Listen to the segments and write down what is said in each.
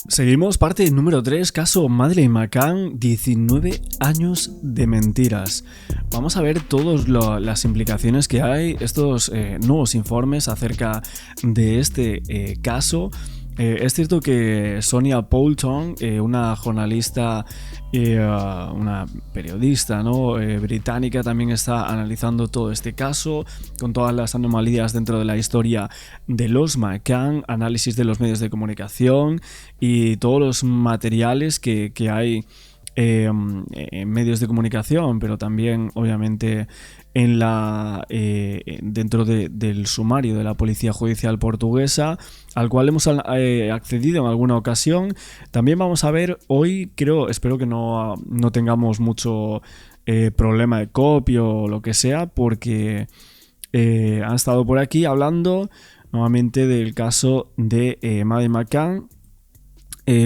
Seguimos, parte número 3, caso Madeleine McCann, 19 años de mentiras. Vamos a ver todas las implicaciones que hay, estos nuevos informes acerca de este caso. Es cierto que Sonia Poulton, una jornalista, una periodista, ¿no? Británica, también está analizando todo este caso con todas las anomalías dentro de la historia de los McCann, análisis de los medios de comunicación y todos los materiales que hay en medios de comunicación, pero también obviamente en dentro del sumario de la Policía Judicial Portuguesa, al cual hemos accedido en alguna ocasión. También vamos a ver hoy, espero que no tengamos mucho problema de copia o lo que sea, porque han estado por aquí hablando nuevamente del caso de Madeleine McCann.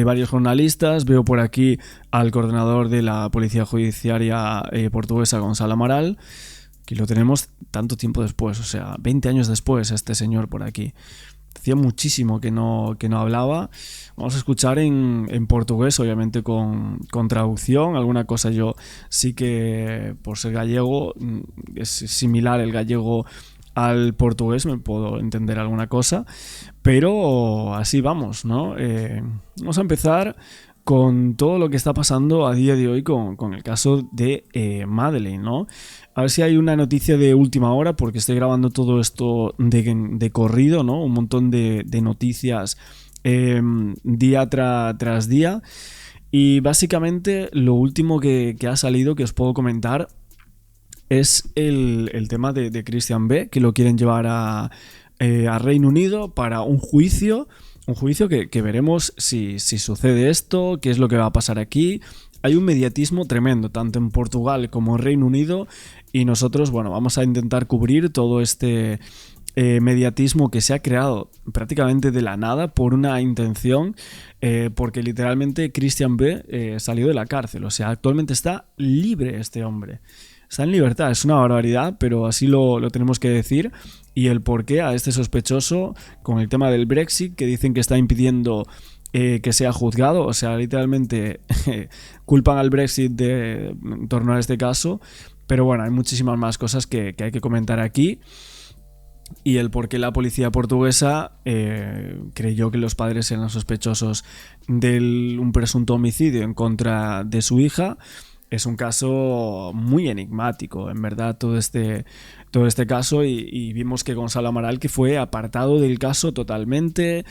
Varios jornalistas, veo por aquí al coordinador de la Policía Judiciaria portuguesa, Gonçalo Amaral, que lo tenemos tanto tiempo después, o sea, 20 años después, este señor por aquí. Hacía muchísimo que no hablaba. Vamos a escuchar en portugués, obviamente con traducción. Alguna cosa yo sí que, por ser gallego, es similar el gallego al portugués, me puedo entender alguna cosa, pero así vamos, ¿no? Vamos a empezar con todo lo que está pasando a día de hoy con el caso de Madeleine, ¿no? A ver si hay una noticia de última hora, porque estoy grabando todo esto de corrido, ¿no? Un montón de noticias día tras día. Y básicamente lo último que ha salido, que os puedo comentar, es el tema de Christian B., que lo quieren llevar a Reino Unido para un juicio que veremos si sucede esto, qué es lo que va a pasar aquí. Hay un mediatismo tremendo, tanto en Portugal como en Reino Unido, y nosotros, bueno, vamos a intentar cubrir todo este mediatismo que se ha creado prácticamente de la nada por una intención, porque literalmente Christian B. Salió de la cárcel, o sea, actualmente está libre este hombre. Está en libertad, es una barbaridad, pero así lo tenemos que decir. Y el porqué a este sospechoso con el tema del Brexit, que dicen que está impidiendo que sea juzgado, o sea, literalmente culpan al Brexit en torno a este caso. Pero bueno, hay muchísimas más cosas que hay que comentar aquí. Y el por qué la policía portuguesa creyó que los padres eran sospechosos de un presunto homicidio en contra de su hija. Es un caso muy enigmático, en verdad, todo este caso, y vimos que Gonçalo Amaral, que fue apartado del caso totalmente,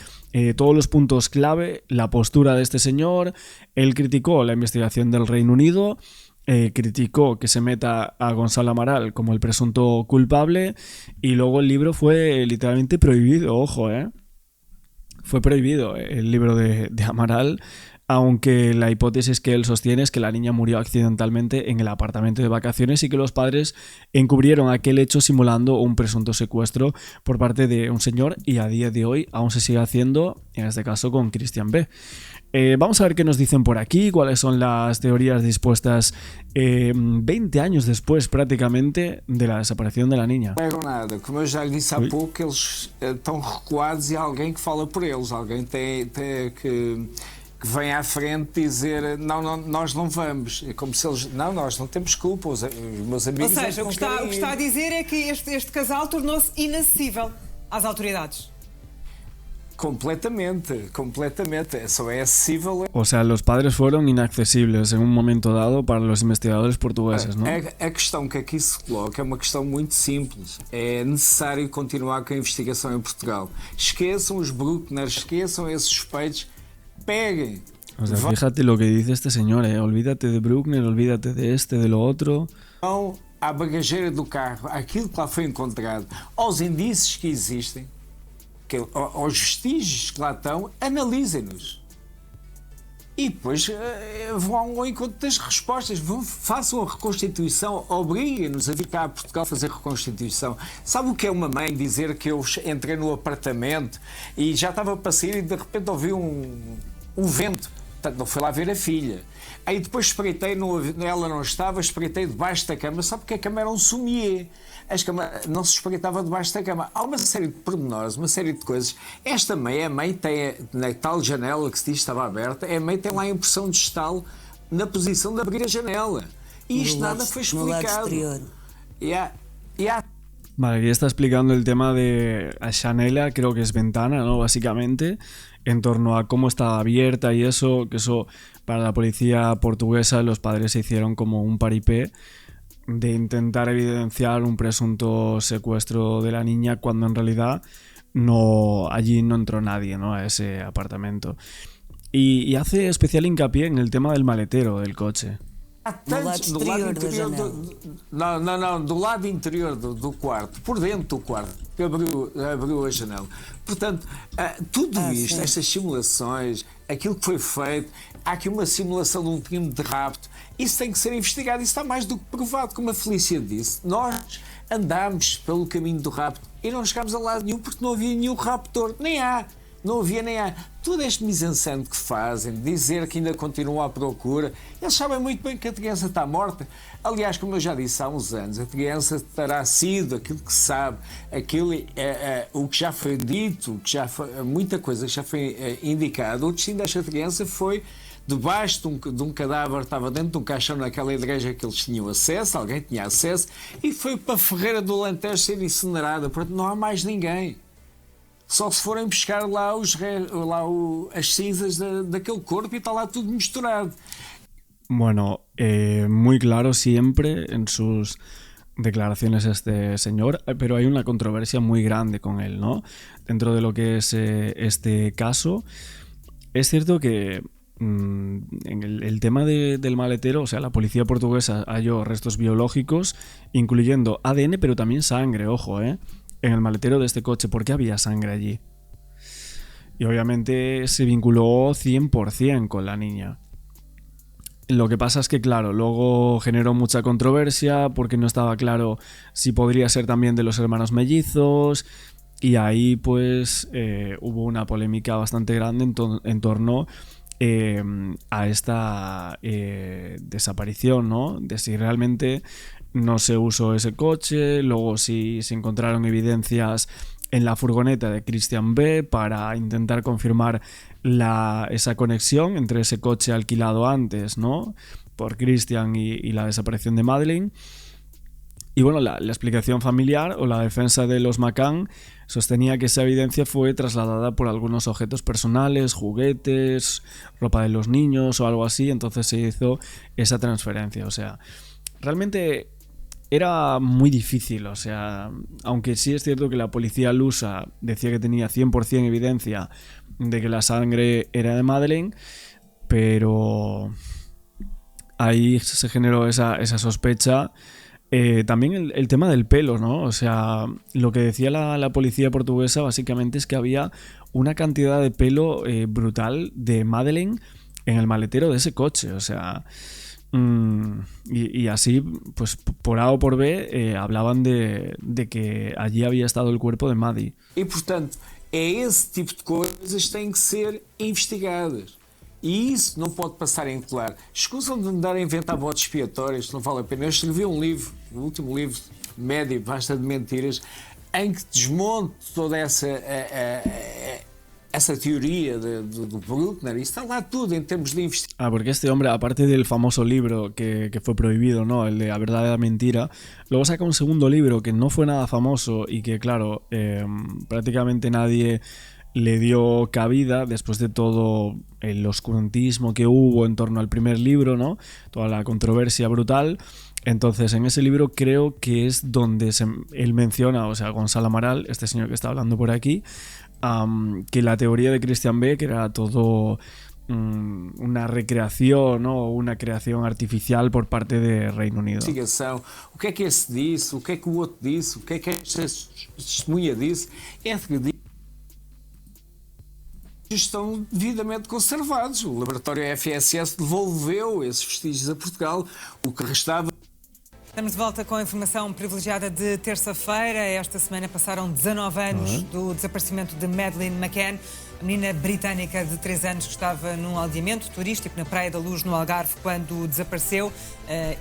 todos los puntos clave, la postura de este señor. Él criticó la investigación del Reino Unido, criticó que se meta a Gonçalo Amaral como el presunto culpable, y luego el libro fue literalmente prohibido, ojo, fue prohibido el libro de Amaral, aunque la hipótesis que él sostiene es que la niña murió accidentalmente en el apartamento de vacaciones y que los padres encubrieron aquel hecho simulando un presunto secuestro por parte de un señor, y a día de hoy aún se sigue haciendo, en este caso con Christian B. Vamos a ver qué nos dicen por aquí, cuáles son las teorías dispuestas 20 años después prácticamente de la desaparición de la niña. Não pegam nada, como eu já lhe disse há pouco, eles estão recuados e há alguém que fala por eles, alguém tem que vem à frente dizer não, nós não vamos. É como se eles, não, nós não temos culpa, os meus amigos. Ou seja, o que está a dizer é que este casal tornou-se inacessível às autoridades. Completamente, só é acessível. O sea, los padres fueron inaccesibles en un momento dado para los investigadores portugueses, ¿no? A questão que aqui se coloca é uma questão muito simples. É necessário continuar com a investigação em Portugal. Esqueçam os Bruckner, esqueçam esses suspeitos, peguem. O sea, fíjate lo que dice este señor, olvídate de Bruckner, olvídate de de lo otro. Vão à bagageira do carro, aquilo que lá foi encontrado, aos indícios que existem, aos vestígios que lá estão, analisem-nos. E depois vão ao encontro das respostas, façam a reconstituição, obriguem-nos a vir cá a Portugal fazer reconstituição. Sabe o que é uma mãe dizer que eu entrei no apartamento e já estava para sair e de repente ouvi um vento Portanto, não foi lá ver a filha. Aí depois espreitei, ela não estava, espreitei debaixo da cama, só porque a cama era um somier. As camas não se espreitava debaixo da cama. Há uma série de pormenores, uma série de coisas. Esta mãe, a mãe tem, na tal janela que se diz que estava aberta, a mãe tem lá a impressão digital na posição de abrir a janela. Y isto nada fue explicado. Vale, aquí está explicando el tema de Chanela, creo que es ventana, ¿no? Básicamente, en torno a cómo estaba abierta y eso, que eso para la policía portuguesa los padres se hicieron como un paripé de intentar evidenciar un presunto secuestro de la niña cuando en realidad allí no entró nadie, ¿no? A ese apartamento. Y hace especial hincapié en el tema del maletero del coche. Do lado interior do quarto, por dentro do quarto, que abriu a janela. Portanto, tudo isto, sim. Estas simulações, aquilo que foi feito, há aqui uma simulação de um crime de rapto, isso tem que ser investigado, isso está mais do que provado, como a Felícia disse. Nós andámos pelo caminho do rapto e não chegámos a lado nenhum porque não havia nenhum raptor, nem há. Não havia nem há. Todo este mise-en-scène que fazem, dizer que ainda continuam à procura, eles sabem muito bem que a criança está morta. Aliás, como eu já disse há uns anos, a criança terá sido aquilo que sabe, aquilo, o que já foi dito, que já foi, muita coisa que já foi indicada. O destino desta criança foi debaixo de um cadáver, estava dentro de um caixão naquela igreja que eles tinham acesso, alguém tinha acesso, e foi para a Ferreira do Alentejo ser incinerada. Portanto, não há mais ninguém. Só se forem buscar lá, as cinzas daquele corpo y está lá todo misturado. Bueno, muy claro siempre en sus declaraciones este señor, pero hay una controversia muy grande con él, ¿no? Dentro de lo que es este caso, es cierto que en el tema del maletero, o sea, la policía portuguesa halló restos biológicos, incluyendo ADN, pero también sangre, ojo, en el maletero de este coche. ¿Por qué había sangre allí? Y obviamente se vinculó 100% con la niña. Lo que pasa es que, claro, luego generó mucha controversia porque no estaba claro si podría ser también de los hermanos mellizos, y ahí pues hubo una polémica bastante grande en torno a esta desaparición, ¿no? De si realmente no se usó ese coche, luego si se encontraron evidencias en la furgoneta de Christian B para intentar confirmar esa conexión entre ese coche alquilado antes, ¿no? Por Christian y la desaparición de Madeleine. Y bueno, la explicación familiar o la defensa de los McCann sostenía que esa evidencia fue trasladada por algunos objetos personales, juguetes, ropa de los niños o algo así, entonces se hizo esa transferencia. O sea, realmente era muy difícil, o sea, aunque sí es cierto que la policía lusa decía que tenía 100% evidencia de que la sangre era de Madeleine, pero ahí se generó esa sospecha. También el tema del pelo, ¿no? O sea, lo que decía la policía portuguesa básicamente es que había una cantidad de pelo brutal de Madeleine en el maletero de ese coche, o sea, y así, pues por A o por B, hablaban de que allí había estado el cuerpo de Maddie. E, portanto, esse tipo de coisas que têm que ser investigadas. E isso não pode passar em claro. Escusam de me dar a inventar botes expiatórios, não vale a pena. Eu escrevi um livro, o último livro, médio, basta de mentiras, em que desmonto toda esa teoría do Bruckner, y está lá tudo en termos de investigación. Porque este hombre, aparte del famoso libro que fue prohibido, ¿no? El de La verdad de la mentira, luego saca un segundo libro que no fue nada famoso y que, claro, prácticamente nadie le dio cabida después de todo el oscurantismo que hubo en torno al primer libro, ¿no? Toda la controversia brutal. Entonces, en ese libro creo que es donde él menciona, o sea, Gonzalo Amaral, este señor que está hablando por aquí, que la teoría de Christian B, que era todo una recreación, ¿no? Una creación artificial por parte de Reino Unido. O que é que esse disse, o que é que o outro disse, o que é que esta testemunha disse, estão devidamente conservados. O laboratório FSS devolveu esses vestígios a Portugal, o que restava. Estamos de volta com a informação privilegiada de terça-feira. Esta semana passaram 19 anos do desaparecimento de Madeleine McCann. A menina britânica de 3 anos que estava num aldeamento turístico na Praia da Luz, no Algarve, quando desapareceu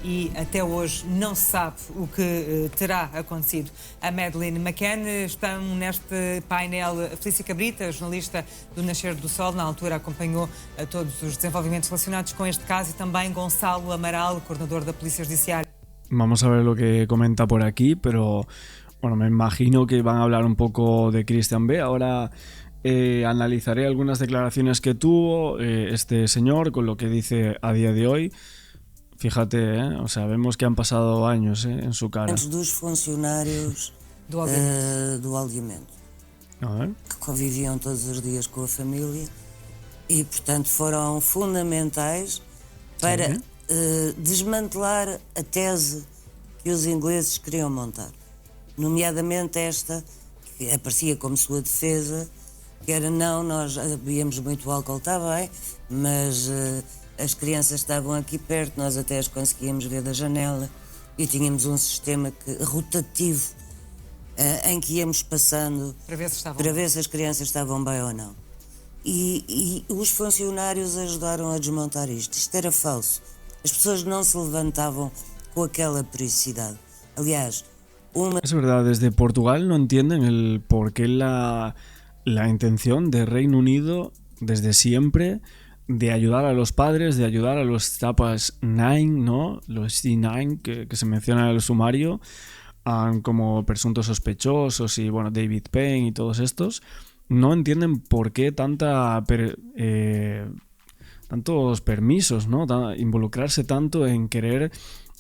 e até hoje não se sabe o que terá acontecido. A Madeleine McCann, estão neste painel a Felícia Cabrita, jornalista do Nascer do Sol, na altura acompanhou todos os desenvolvimentos relacionados com este caso, e também Gonçalo Amaral, coordenador da Polícia Judiciária. Vamos a ver lo que comenta por aquí, pero bueno, me imagino que van a hablar un poco de Christian B. Ahora analizaré algunas declaraciones que tuvo este señor con lo que dice a día de hoy. Fíjate, o sea, vemos que han pasado años en su cara. Dos funcionários do aldeamento, que conviviam todos os dias com a família e, portanto, foram fundamentais para desmantelar a tese que os ingleses queriam montar. Nomeadamente esta, que aparecia como sua defesa, que era não, nós bebíamos muito álcool, está bem, mas as crianças estavam aqui perto, nós até as conseguíamos ver da janela e tínhamos um sistema rotativo em que íamos passando para ver se as crianças estavam bem ou não. E os funcionários ajudaram a desmontar isto. Isto era falso. As pessoas não se levantavam con aquella periodicidad. Aliás, Es verdad, desde Portugal no entienden el por qué la intención de Reino Unido desde siempre de ayudar a los padres, de ayudar a los Tapas 9, ¿no? Los C9 que se menciona en el sumario como presuntos sospechosos y bueno, David Payne y todos estos, no entienden por qué tantos permisos, ¿no? Involucrarse tanto en querer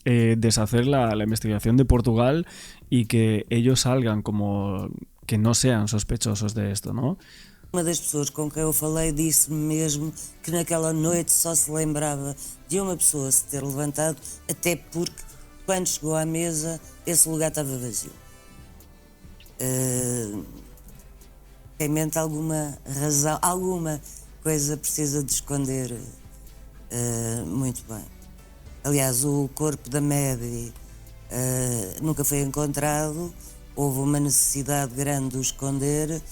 deshacer la investigación de Portugal y que ellos salgan como que no sean sospechosos de esto, ¿no? Uma das pessoas com quem eu falei disse-me mesmo que naquela noite só se lembrava de uma pessoa se ter levantado, até porque quando chegou à mesa esse lugar estava vazio. Em mente alguma razão, alguma coisa precisa de esconder muito bem. Aliás, o corpo da Maddie nunca foi encontrado, houve uma necessidade grande de o esconder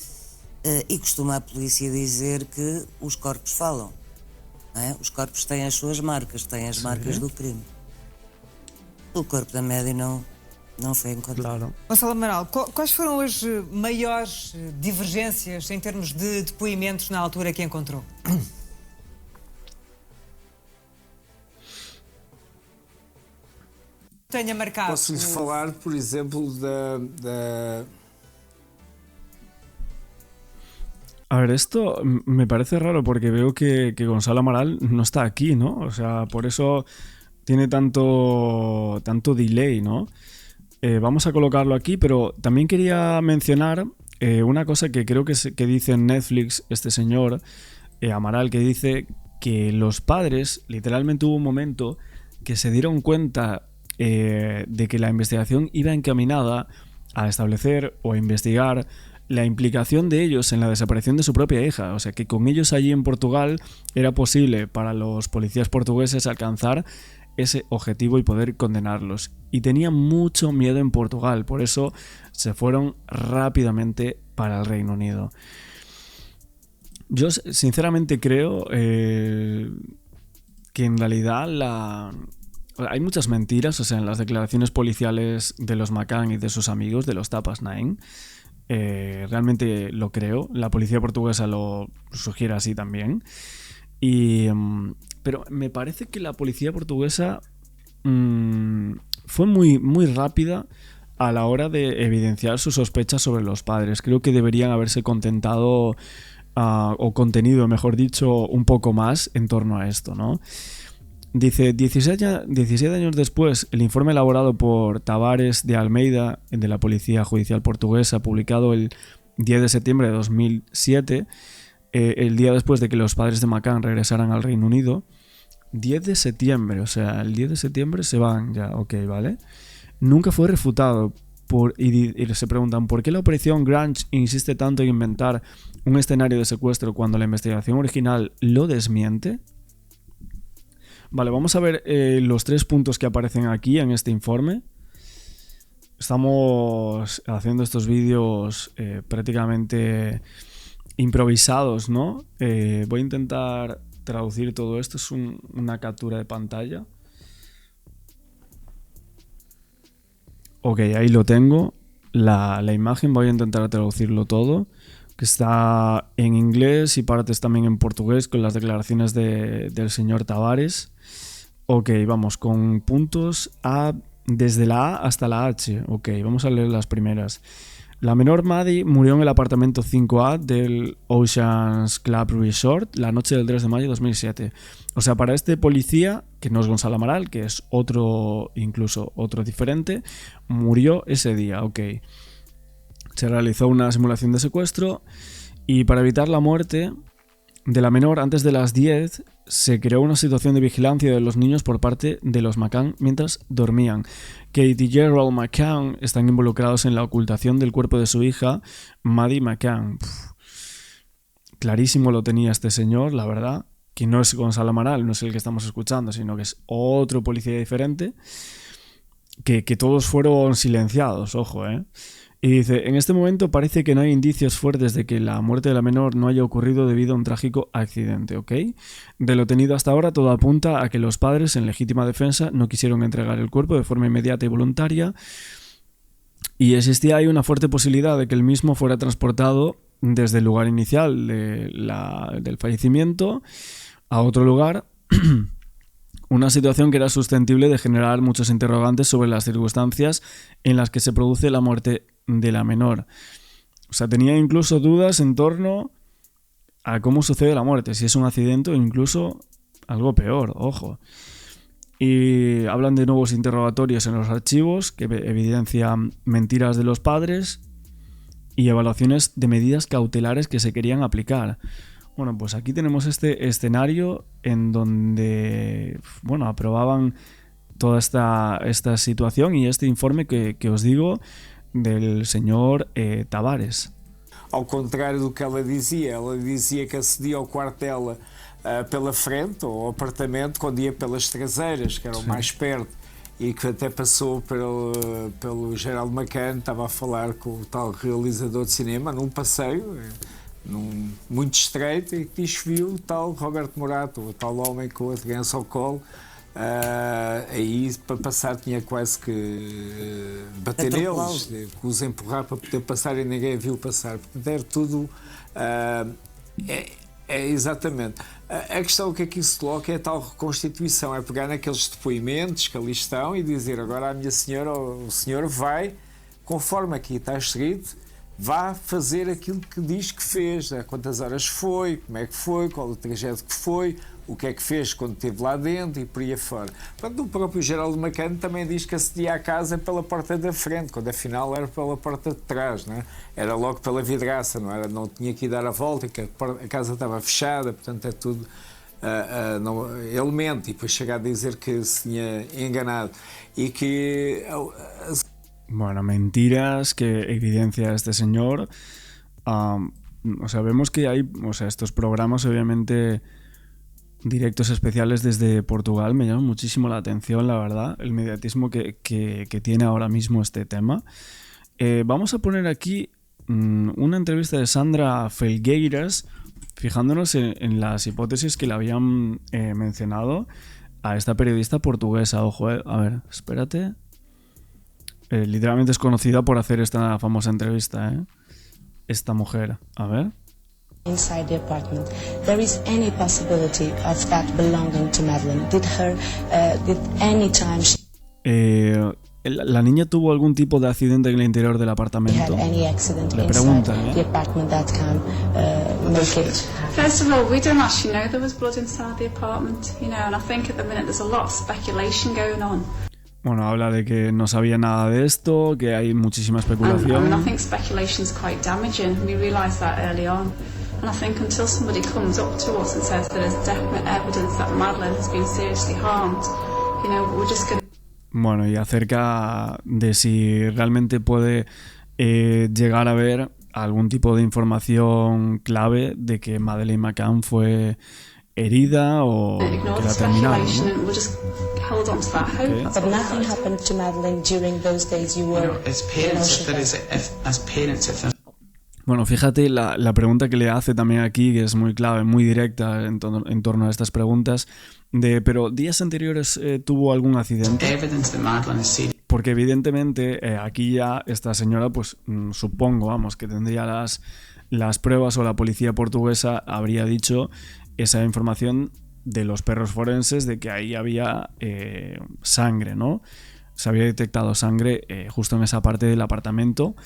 e costuma a polícia dizer que os corpos falam. Não é? Os corpos têm as suas marcas, têm as marcas do crime. O corpo da Maddie não foi encontrado. Claro. Gonçalo Amaral, quais foram as maiores divergências em termos de depoimentos na altura que encontrou? Tenha marcado. Posso-lhe falar, por exemplo, da... A ver, esto me parece raro porque veo que Gonzalo Amaral no está aquí, ¿no? O sea, por eso tiene tanto delay, ¿no? Vamos a colocarlo aquí, pero también quería mencionar una cosa que creo que dice en Netflix este señor, Amaral, que dice que los padres, literalmente hubo un momento que se dieron cuenta de que la investigación iba encaminada a establecer o investigar la implicación de ellos en la desaparición de su propia hija. O sea, que con ellos allí en Portugal era posible para los policías portugueses alcanzar ese objetivo y poder condenarlos. Y tenían mucho miedo en Portugal, por eso se fueron rápidamente para el Reino Unido. Yo sinceramente creo que en realidad hay muchas mentiras, o sea, en las declaraciones policiales de los McCann y de sus amigos, de los Tapas 9. Realmente lo creo, la policía portuguesa lo sugiere así también, pero me parece que la policía portuguesa fue muy rápida a la hora de evidenciar sus sospechas sobre los padres. Creo que deberían haberse contentado o contenido, mejor dicho, un poco más en torno a esto, ¿no? Dice, 17 años después, el informe elaborado por Tavares de Almeida, de la Policía Judicial Portuguesa, publicado el 10 de septiembre de 2007, el día después de que los padres de McCann regresaran al Reino Unido. 10 de septiembre, o sea, el 10 de septiembre se van ya, ok, ¿vale? Nunca fue refutado y se preguntan ¿por qué la operación Grange insiste tanto en inventar un escenario de secuestro cuando la investigación original lo desmiente? Vale, vamos a ver los 3 puntos que aparecen aquí en este informe. Estamos haciendo estos vídeos prácticamente improvisados, ¿no? Voy a intentar traducir todo esto. Es una captura de pantalla. Ok, ahí lo tengo. La imagen, voy a intentar traducirlo todo, que está en inglés y partes también en portugués con las declaraciones del señor Tavares. Ok, vamos con puntos desde la A hasta la H. Ok, vamos a leer las primeras. La menor Maddie murió en el apartamento 5A del Oceans Club Resort la noche del 3 de mayo de 2007. O sea, para este policía, que no es Gonzalo Amaral, que es incluso otro diferente, murió ese día. Ok. Se realizó una simulación de secuestro y para evitar la muerte de la menor antes de las 10 se creó una situación de vigilancia de los niños por parte de los McCann mientras dormían. Kate y Gerald McCann están involucrados en la ocultación del cuerpo de su hija, Maddie McCann. Clarísimo lo tenía este señor, la verdad, que no es Gonzalo Amaral, no es el que estamos escuchando, sino que es otro policía diferente, que todos fueron silenciados, ojo, Y dice, en este momento parece que no hay indicios fuertes de que la muerte de la menor no haya ocurrido debido a un trágico accidente, ¿ok? De lo tenido hasta ahora, todo apunta a que los padres, en legítima defensa, no quisieron entregar el cuerpo de forma inmediata y voluntaria y existía ahí una fuerte posibilidad de que el mismo fuera transportado desde el lugar inicial del fallecimiento a otro lugar. Una situación que era susceptible de generar muchos interrogantes sobre las circunstancias en las que se produce la muerte de la menor. O sea, tenía incluso dudas en torno a cómo sucede la muerte, si es un accidente o incluso algo peor, ojo. Y hablan de nuevos interrogatorios en los archivos que evidencian mentiras de los padres y evaluaciones de medidas cautelares que se querían aplicar. Bueno, pues aquí tenemos este escenario en donde, bueno, aprobaban toda esta situación y este informe que os digo del señor Tavares. Ao contrário do que ela dizia que acedia ao quarto dela pela frente, ou ao apartamento, quando ia pelas traseiras, que eram mais perto, e que até passou pelo Gerald McCann, estava a falar com o tal realizador de cinema, num passeio, muito estreito, e que diz que viu o tal Roberto Morato, o tal homem com a criança ao colo. Aí para passar tinha quase que bater neles, que os empurrar para poder passar e ninguém viu passar. Portanto, era tudo. Exatamente. A questão que aqui se coloca é a tal reconstituição, é pegar naqueles depoimentos que ali estão e dizer agora a minha senhora ou o senhor vai, conforme aqui está escrito, vá fazer aquilo que diz que fez, a quantas horas foi, como é que foi, qual o trajeto que foi, o que é que fez quando esteve lá dentro e por aí afora. Portanto, o próprio Gerald McCann também diz que acedia à casa pela porta da frente, quando afinal era pela porta de trás, não é? Era logo pela vidraça, não tinha que ir dar a volta, que a casa estava fechada, portanto é tudo... ele mente e depois chega a dizer que se tinha enganado e que... Bueno, mentiras que evidencia este señor. O sea, vemos que hay, o sea, estos programas obviamente directos especiales desde Portugal me llaman muchísimo la atención, la verdad, el mediatismo que tiene ahora mismo este tema. Vamos a poner aquí una entrevista de Sandra Felgueiras, fijándonos en las hipótesis que le habían mencionado a esta periodista portuguesa. Ojo, a ver, espérate. Literalmente es conocida por hacer esta famosa entrevista, esta mujer. A ver. Inside the apartment, there is any possibility of that belonging to Madeleine? Did any time la niña tuvo algún tipo de accidente en el interior del apartamento. Le preguntan, the apartment that can make it. First of all, we don't actually know there was blood inside the apartment, you know, and I think at the minute there's a lot of speculation going on. Bueno, habla de que no sabía nada de esto, que hay muchísima especulación. And I think speculation is quite damaging. We realised that early on. And I think until somebody comes up to us and says that there's definite evidence that Madeleine has been seriously harmed, you know, we're just going to... Bueno, y acerca de si realmente puede llegar a haber algún tipo de información clave de que Madeleine McCann fue herida o que la terminaron, ¿no? Okay. But nothing happened to Madeleine during those days you were... Bueno, fíjate la pregunta que le hace también aquí, que es muy clave, muy directa en torno a estas preguntas, pero días anteriores tuvo algún accidente. Porque evidentemente aquí ya esta señora, pues supongo, vamos, que tendría las pruebas, o la policía portuguesa habría dicho esa información de los perros forenses de que ahí había sangre, ¿no? Se había detectado sangre justo en esa parte del apartamento.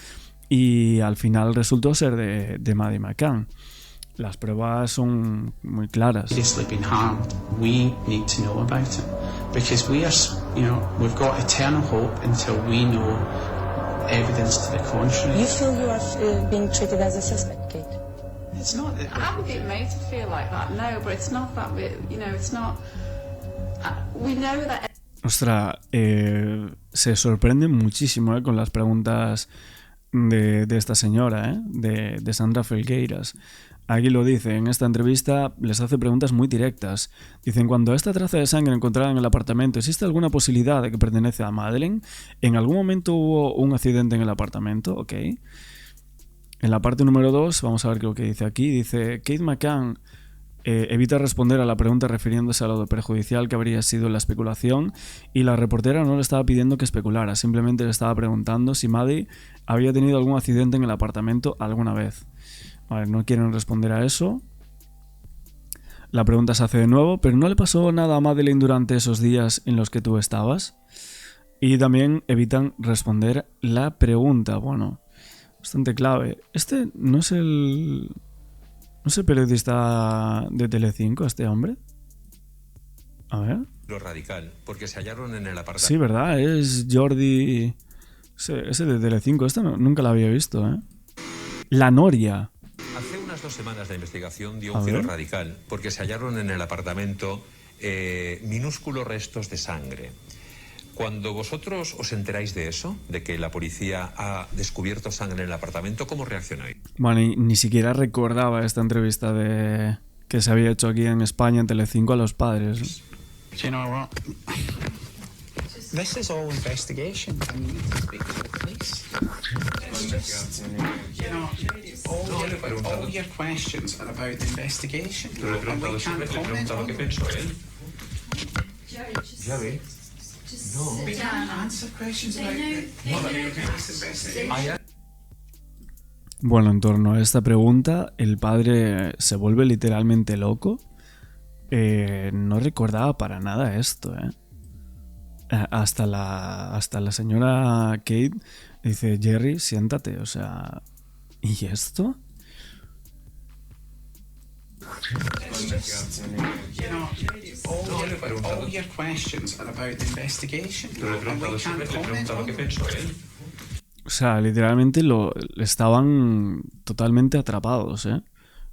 Y al final resultó ser de Maddie McCann. Las pruebas son muy claras. We need to know about it because we are, we've got eternal hope until we know evidence to the contrary. You feel you are being treated as a suspect, Kate? It's not. I haven't been made to feel like that, no, but it's not that it's not. We know that. Ostras, se sorprende muchísimo con las preguntas de esta señora, de Sandra Felgueiras. Aquí lo dice, en esta entrevista les hace preguntas muy directas. Dicen, cuando esta traza de sangre encontrada en el apartamento, ¿existe alguna posibilidad de que pertenece a Madeleine? ¿En algún momento hubo un accidente en el apartamento? Ok. En la parte número 2, vamos a ver lo que dice aquí. Dice, Kate McCann evita responder a la pregunta refiriéndose a lo perjudicial que habría sido la especulación, y la reportera no le estaba pidiendo que especulara, simplemente le estaba preguntando si Maddie había tenido algún accidente en el apartamento alguna vez. Vale, no quieren responder a eso. La pregunta se hace de nuevo, pero ¿no le pasó nada a Madeleine durante esos días en los que tú estabas? Y también evitan responder la pregunta. Bueno, bastante clave. Este no es el... ¿No es el periodista de Telecinco, este hombre? A ver. Lo radical, porque se hallaron en el apartamento. Sí, ¿verdad? Es Jordi... Ese de Telecinco. Este nunca lo había visto, ¿eh? La Noria. Hace unas 2 semanas la investigación dio un giro radical, porque se hallaron en el apartamento minúsculos restos de sangre. Cuando vosotros os enteráis de eso, de que la policía ha descubierto sangre en el apartamento, ¿cómo reaccionáis? Bueno, ni siquiera recordaba esta entrevista que se había hecho aquí en España en Telecinco a los padres. You know what? This is all investigation. I mean, you can speak to the police. It's just, all your questions are about the investigation. And we can't comment on them. No. We can't answer questions about the investigation. Bueno, en torno a esta pregunta, el padre se vuelve literalmente loco. No recordaba para nada esto, ¿eh? Hasta la señora Kate dice, Jerry, siéntate, o sea, ¿y esto? All your questions are about the investigation. And we can't comment on them. O sea, literalmente estaban totalmente atrapados, ¿eh?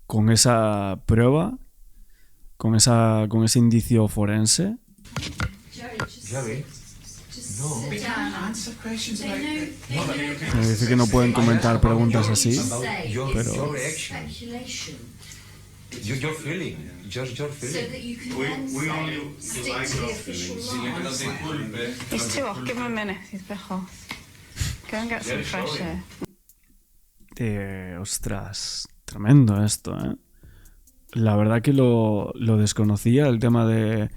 Con esa prueba, con ese indicio forense. Me dice que no pueden comentar preguntas así, pero... Your feeling. Just your feeling. We only like your feelings. He's too off. Give him a minute. He's a bit hot. Go and get some fresh air. Ostras, tremendo esto, ¿eh? La verdad que lo desconocía, el tema de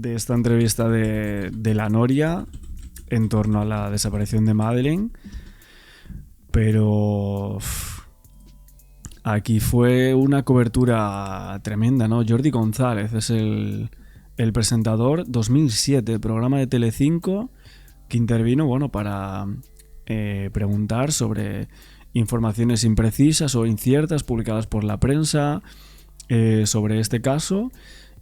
esta entrevista de la Noria en torno a la desaparición de Madeleine, pero aquí fue una cobertura tremenda, ¿no? Jordi González es el presentador, 2007, programa de Telecinco, que intervino, bueno, para preguntar sobre informaciones imprecisas o inciertas publicadas por la prensa sobre este caso.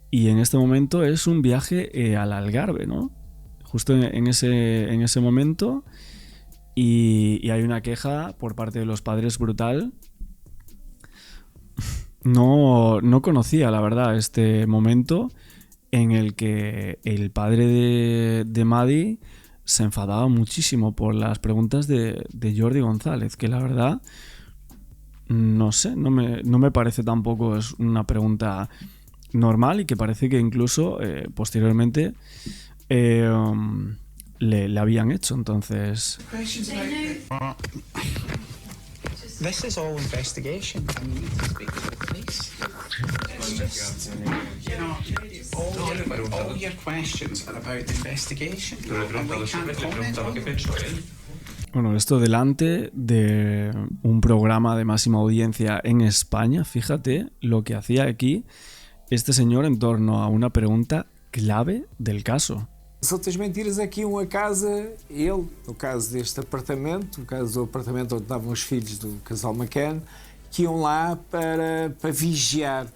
Y en este momento es un viaje al Algarve, ¿no? Justo en ese momento. Y hay una queja por parte de los padres brutal. No conocía, la verdad, este momento en el que el padre de Maddie se enfadaba muchísimo por las preguntas de Jordi González, que la verdad, no sé, no me parece tampoco es una pregunta normal, y que parece que incluso posteriormente le habían hecho. Entonces This is all investigation. And you need to speak to the police. You know, all your questions are about the investigation. And we can't comment on them. Bueno, esto delante de un programa de máxima audiencia en España, fíjate lo que hacía aquí este señor en torno a una pregunta clave del caso. As outras mentiras é que iam a casa, ele, no caso deste apartamento, no caso do apartamento onde estavam os filhos do casal McCann, que iam lá para vigiar,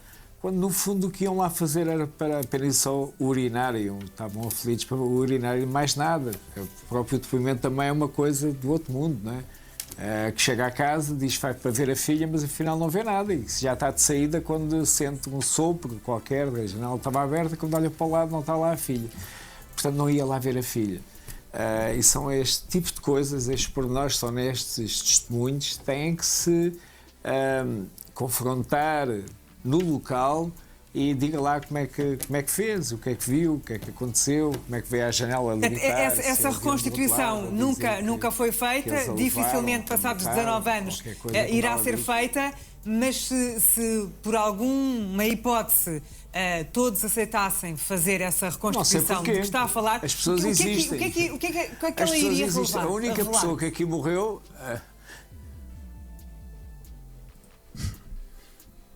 quando no fundo o que iam lá fazer era para apenas só urinar, estavam aflitos para urinar e mais nada. O próprio depoimento também é uma coisa do outro mundo, não é? Que chega à casa, diz que vai para ver a filha, mas afinal não vê nada, e já está de saída quando sente um sopro qualquer, a janela estava aberta, quando olha para o lado não está lá a filha. Portanto, não ia lá ver a filha. E são este tipo de coisas, estes pormenores são estes testemunhos, têm que se confrontar no local e diga lá como é que fez, o que é que viu, o que é que aconteceu, como é que veio à janela limitar. Essa reconstituição nunca foi feita, dificilmente passados 19 anos irá ser feita, mas se por alguma hipótese todos aceitassem fazer essa reconstituição de que está a falar, as pessoas existem. O que é que ela iria revelar? A única pessoa que aqui morreu...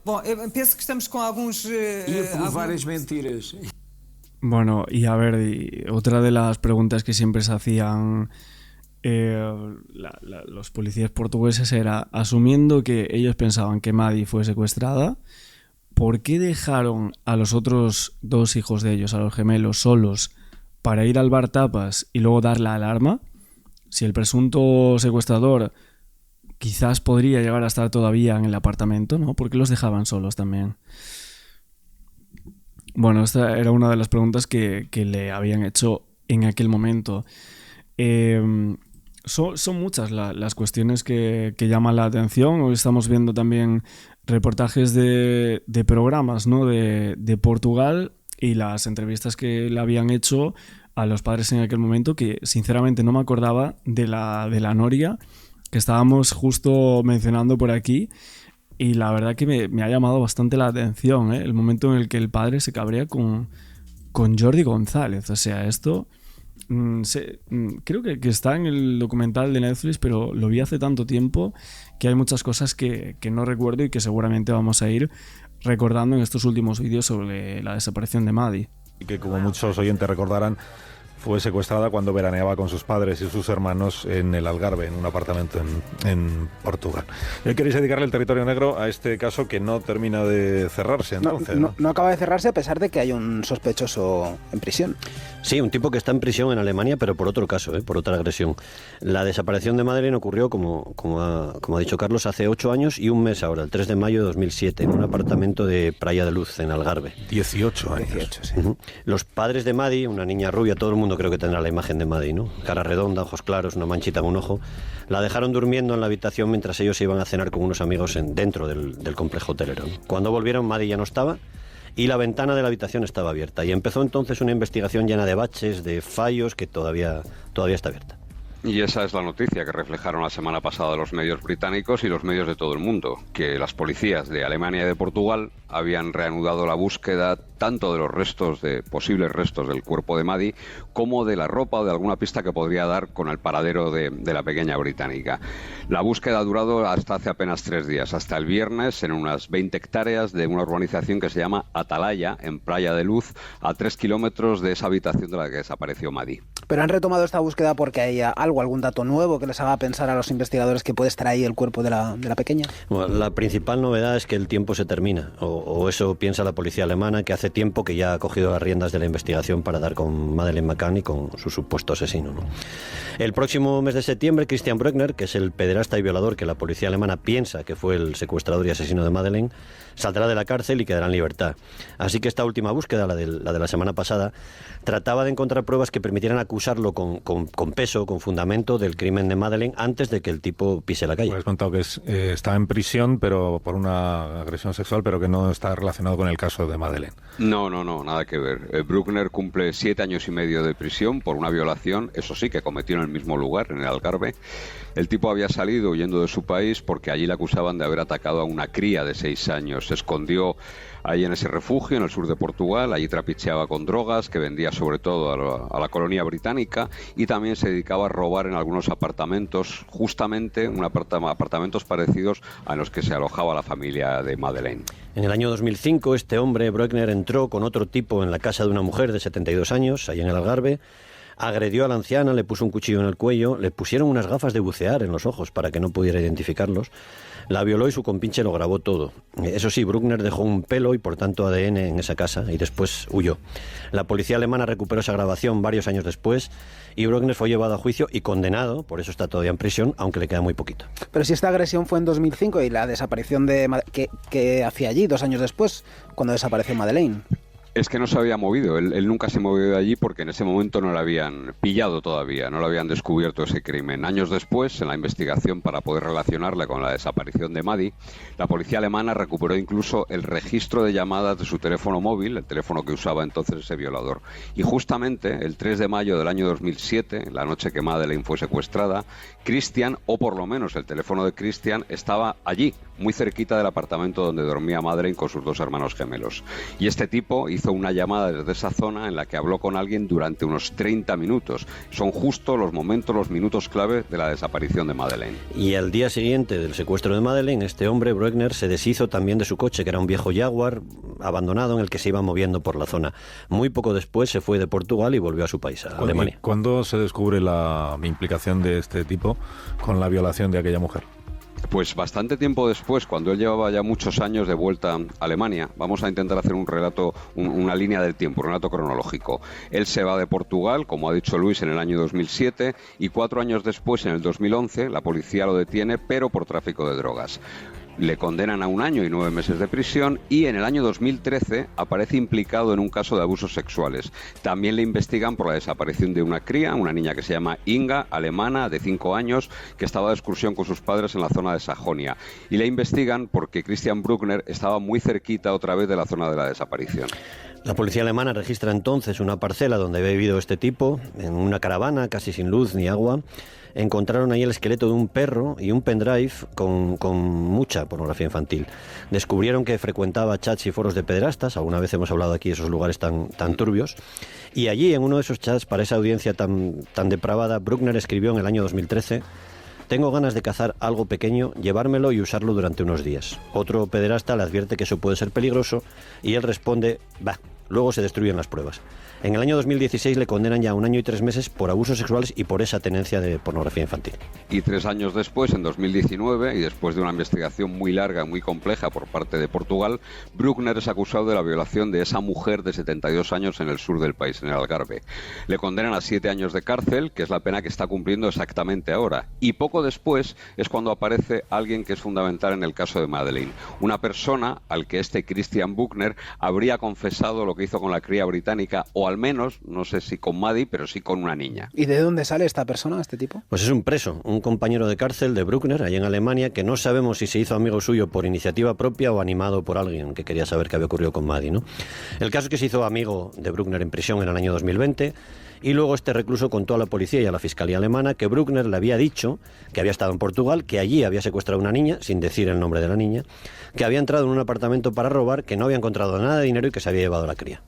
Bom, eu penso que estamos con algunos... varias mentiras. Bueno, y a ver, otra de las preguntas que siempre se hacían los policías portugueses era, asumiendo que ellos pensaban que Maddie fue secuestrada, ¿por qué dejaron a los otros dos hijos de ellos, a los gemelos, solos para ir al bar tapas y luego dar la alarma? Si el presunto secuestrador quizás podría llegar a estar todavía en el apartamento, ¿no? ¿Por qué los dejaban solos también? Bueno, esta era una de las preguntas que le habían hecho en aquel momento. Son muchas las cuestiones que llaman la atención. Hoy estamos viendo también reportajes de programas, ¿no? de Portugal, y las entrevistas que le habían hecho a los padres en aquel momento, que sinceramente no me acordaba de la noria que estábamos justo mencionando por aquí, y la verdad que me ha llamado bastante la atención, el momento en el que el padre se cabrea con Jordi González. O sea, esto creo que está en el documental de Netflix, pero lo vi hace tanto tiempo que hay muchas cosas que no recuerdo y que seguramente vamos a ir recordando en estos últimos vídeos sobre la desaparición de Maddie. Y que, como muchos oyentes recordarán, fue secuestrada cuando veraneaba con sus padres y sus hermanos en el Algarve, en un apartamento en Portugal. Y hoy queréis dedicarle el territorio negro a este caso que no termina de cerrarse, entonces. No acaba de cerrarse a pesar de que hay un sospechoso en prisión. Sí, un tipo que está en prisión en Alemania, pero por otro caso, por otra agresión. La desaparición de Madeleine ocurrió, como ha dicho Carlos, hace 8 años y un mes ahora, el 3 de mayo de 2007, en un apartamento de Praia de Luz, en Algarve. 18 años. 18, sí. Los padres de Maddie, una niña rubia, todo el mundo creo que tendrá la imagen de Maddie, ¿no? Cara redonda, ojos claros, una manchita en un ojo. La dejaron durmiendo en la habitación mientras ellos iban a cenar con unos amigos dentro del complejo hotelero, ¿no? Cuando volvieron, Maddie ya no estaba y la ventana de la habitación estaba abierta. Y empezó entonces una investigación llena de baches, de fallos, que todavía está abierta. Y esa es la noticia que reflejaron la semana pasada los medios británicos y los medios de todo el mundo, que las policías de Alemania y de Portugal habían reanudado la búsqueda tanto de los posibles restos del cuerpo de Maddie, como de la ropa o de alguna pista que podría dar con el paradero de la pequeña británica. La búsqueda ha durado hasta hace apenas 3 días, hasta el viernes, en unas 20 hectáreas de una urbanización que se llama Atalaya, en Praia de Luz, a 3 kilómetros de esa habitación de la que desapareció Maddie. Pero han retomado esta búsqueda porque hay algún dato nuevo que les haga pensar a los investigadores que puede estar ahí el cuerpo de la pequeña. Bueno, la principal novedad es que el tiempo se termina, o eso piensa la policía alemana, que hace tiempo que ya ha cogido las riendas de la investigación para dar con Madeleine McCann y con su supuesto asesino, ¿no? El próximo mes de septiembre, Christian Brückner, que es el pederasta y violador que la policía alemana piensa que fue el secuestrador y asesino de Madeleine, saldrá de la cárcel y quedará en libertad. Así que esta última búsqueda, la de la semana pasada, trataba de encontrar pruebas que permitieran acusarlo con peso, con fundamento, fundamento del crimen de Madeleine antes de que el tipo pise la calle. Pues has contado que está en prisión pero por una agresión sexual, pero que no está relacionado con el caso de Madeleine. No, nada que ver. Bruckner cumple 7 años y medio de prisión por una violación, eso sí, que cometió en el mismo lugar, en el Algarve. El tipo había salido huyendo de su país porque allí le acusaban de haber atacado a una cría de 6 años. Se escondió ahí en ese refugio, en el sur de Portugal. Allí trapicheaba con drogas, que vendía sobre todo a la colonia británica, y también se dedicaba a robar en algunos apartamentos, justamente apartamentos parecidos a los que se alojaba la familia de Madeleine. En el año 2005, este hombre, Bruckner, entró con otro tipo en la casa de una mujer de 72 años, ahí en el Algarve. Agredió a la anciana, le puso un cuchillo en el cuello, le pusieron unas gafas de bucear en los ojos para que no pudiera identificarlos, la violó y su compinche lo grabó todo. Eso sí, Bruckner dejó un pelo y por tanto ADN en esa casa y después huyó. La policía alemana recuperó esa grabación varios años después y Bruckner fue llevado a juicio y condenado, por eso está todavía en prisión, aunque le queda muy poquito. Pero si esta agresión fue en 2005 y la desaparición que hacía allí 2 años después, cuando desapareció Madeleine. Es que no se había movido, él nunca se movió de allí porque en ese momento no le habían pillado todavía, no le habían descubierto ese crimen. Años después, en la investigación para poder relacionarla con la desaparición de Maddie, la policía alemana recuperó incluso el registro de llamadas de su teléfono móvil, el teléfono que usaba entonces ese violador. Y justamente el 3 de mayo del año 2007, la noche que Madeleine fue secuestrada, Christian, o por lo menos el teléfono de Christian, estaba allí, muy cerquita del apartamento donde dormía Madeleine con sus 2 hermanos gemelos. Y este tipo hizo una llamada desde esa zona en la que habló con alguien durante unos 30 minutos. Son justo los minutos clave de la desaparición de Madeleine. Y al día siguiente del secuestro de Madeleine, este hombre, Bruckner, se deshizo también de su coche, que era un viejo Jaguar abandonado en el que se iba moviendo por la zona. Muy poco después se fue de Portugal y volvió a su país, a Alemania. ¿Cuándo se descubre la implicación de este tipo con la violación de aquella mujer? Pues bastante tiempo después, cuando él llevaba ya muchos años de vuelta a Alemania. Vamos a intentar hacer un relato, una línea del tiempo, un relato cronológico. Él se va de Portugal, como ha dicho Luis, en el año 2007, y 4 años después, en el 2011, la policía lo detiene, pero por tráfico de drogas. Le condenan a 1 año y 9 meses de prisión y en el año 2013 aparece implicado en un caso de abusos sexuales. También le investigan por la desaparición de una cría, una niña que se llama Inga, alemana, de 5 años, que estaba de excursión con sus padres en la zona de Sajonia. Y le investigan porque Christian Bruckner estaba muy cerquita otra vez de la zona de la desaparición. La policía alemana registra entonces una parcela donde había vivido este tipo, en una caravana, casi sin luz ni agua. Encontraron ahí el esqueleto de un perro y un pendrive con mucha pornografía infantil. Descubrieron que frecuentaba chats y foros de pederastas, alguna vez hemos hablado aquí de esos lugares tan turbios, y allí en uno de esos chats, para esa audiencia tan depravada, Bruckner escribió en el año 2013: tengo ganas de cazar algo pequeño, llevármelo y usarlo durante unos días. Otro pederasta le advierte que eso puede ser peligroso y él responde: bah, luego se destruyen las pruebas. En el año 2016 le condenan ya a 1 año y 3 meses por abusos sexuales y por esa tenencia de pornografía infantil. Y 3 años después, en 2019, y después de una investigación muy larga, muy compleja por parte de Portugal, Bruckner es acusado de la violación de esa mujer de 72 años en el sur del país, en el Algarve. Le condenan a 7 años de cárcel, que es la pena que está cumpliendo exactamente ahora. Y poco después es cuando aparece alguien que es fundamental en el caso de Madeleine. Una persona al que este Christian Bruckner habría confesado lo que hizo con la cría británica, o al menos, no sé si con Maddie, pero sí con una niña. ¿Y de dónde sale esta persona, este tipo? Pues es un preso, un compañero de cárcel de Bruckner, allá en Alemania, que no sabemos si se hizo amigo suyo por iniciativa propia o animado por alguien que quería saber qué había ocurrido con Maddie, ¿no? El caso es que se hizo amigo de Bruckner en prisión en el año 2020 y luego este recluso contó a la policía y a la fiscalía alemana que Bruckner le había dicho que había estado en Portugal, que allí había secuestrado a una niña, sin decir el nombre de la niña, que había entrado en un apartamento para robar, que no había encontrado nada de dinero y que se había llevado a la cría.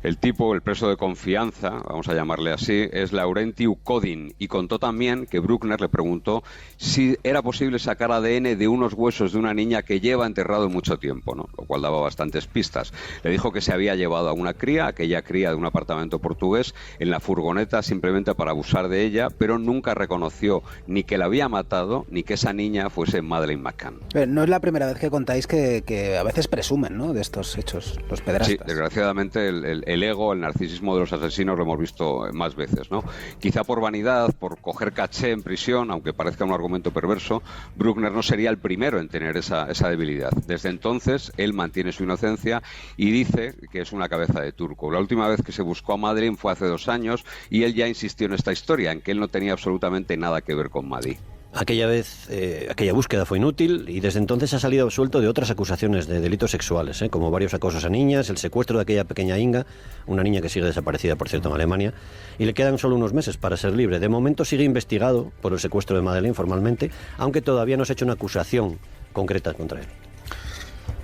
El tipo, el preso de confianza, vamos a llamarle así, es Laurentiu Codin, y contó también que Bruckner le preguntó si era posible sacar ADN de unos huesos de una niña que lleva enterrado mucho tiempo, ¿no? Lo cual daba bastantes pistas. Le dijo que se había llevado a una cría, aquella cría de un apartamento portugués, en la furgoneta simplemente para abusar de ella, pero nunca reconoció ni que la había matado ni que esa niña fuese Madeleine McCann. No es la primera vez que contáis que a veces presumen, ¿no?, de estos hechos, los pederastas. Sí, desgraciadamente el ego, el narcisismo de los asesinos lo hemos visto más veces, ¿no? Quizá por vanidad, por coger caché en prisión, aunque parezca un argumento perverso, Bruckner no sería el primero en tener esa debilidad. Desde entonces, él mantiene su inocencia y dice que es una cabeza de turco. La última vez que se buscó a Madeleine fue hace 2 años y él ya insistió en esta historia, en que él no tenía absolutamente nada que ver con Maddie. Aquella vez, aquella búsqueda fue inútil y desde entonces ha salido absuelto de otras acusaciones de delitos sexuales, como varios acosos a niñas, el secuestro de aquella pequeña Inga, una niña que sigue desaparecida, por cierto, en Alemania, y le quedan solo unos meses para ser libre. De momento sigue investigado por el secuestro de Madeleine formalmente, aunque todavía no se ha hecho una acusación concreta contra él.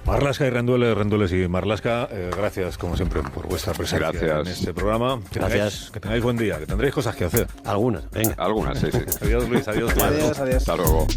Marlaska y Rendueles y Marlaska, gracias como siempre por vuestra presencia en este programa. Gracias. Que tengáis buen día, que tendréis cosas que hacer. Algunas, venga. Algunas, sí. Adiós, Luis, adiós. Adiós. Hasta luego.